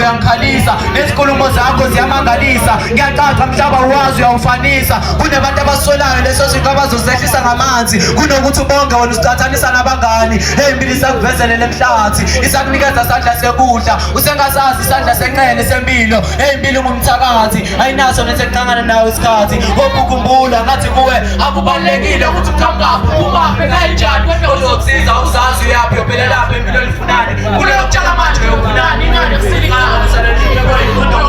uyangikhalisa, nezinkulumo zakho ziyamangalisa. Ngiyacaca mhlaba uwazi uyawufanisa. Kunabantu abasolayo leso sinto abazosehlisa ngamanzi, kunokuthi ubonge wena usicathanisa nabangani. Ey'mbili isakuvezelele emhlathi, isakunikeza isandla sekudla, usengasazi isandla senqele sempilo. Ey'mbili ngumthakathi, ayinaso nesekuhlangana nawe isikhathi. Ukukhumbula ngathi kuwe akubalulekile ukuthi uqhamukaphi, umaphi kanjani, kodwa uzokusiza uzazi uyaphi uyophelelaphi empilo lifunani. Kuleyo kutshala manje uyofunani, inani kusilikana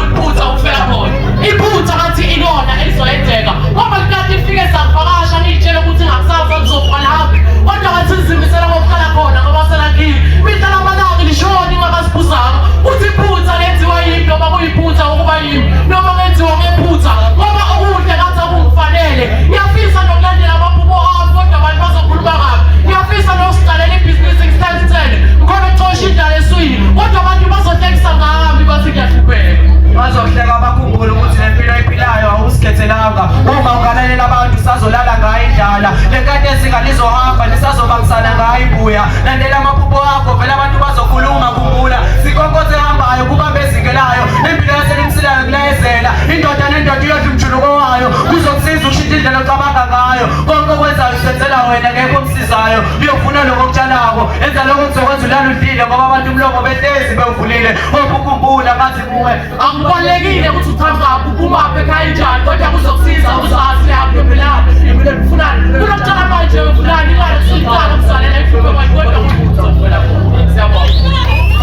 iphutha ukufela khona. Iphutha ngathi ilona elizoyenzeka ngoba likade ifike savakasha niyitshela ukuthi ngakusafa kuzofa laphi, kodwa ngathi sizimisela ngokukhala khona ngoba selakini midlala amalanga lishoni ngakasiphuzanga uthi iphutha lenziwa yini noma kuyiphutha ukuba yini noma lenziwa ngephutha ngoba okuhle ngathi akungifanele. Ngiyafisa nokulandela amaphupho ami kodwa abantu bazokhuluma kabi. Ngiyafisa nokusiqalela ibhizinisi ngisithandisele ngikhobe cosha indlala eswini kodwa abantu bazohlekisa ngami bathi ngiyahlupheka. Bazohleka bakhumbule ukuthi le mpilo ayiphilayo awusikhethelanga. Uma ungalalela abantu usazolala ngayo indlala, le nkantezi ngalizohamba nisazobangisana ngayo ibuya. Landela amaphupho akho vele abantu bazokhuluma. Khumbula sikonkoze ehambayo kubambe ezingelayo, impilo yaselimsilayo kulayezela. Indoda nendoda iyodla umjuluko wayo, kuzokusiza ushintshe indlela ocabanga ngayo. Konke okwenzayo usenzela wena ngekho omsizayo. Uyofuna lokho okutshalako, enza lokho kuzokwenza ulala udlile ngoba abantu umlomo behlezi bewuvulile. Ukukhumbula ngathi kuwe akubalulekile ukuthi uqhamukaphi, umaphi kanjani, kodwa kuzokusiza uzazi uyaphi uyophelaphi impilo lifunani. Kunokutshala manje ufunani imali kusulikana kusalela ihluphe kodwa kuphutha ukufela khona. Siyabonga.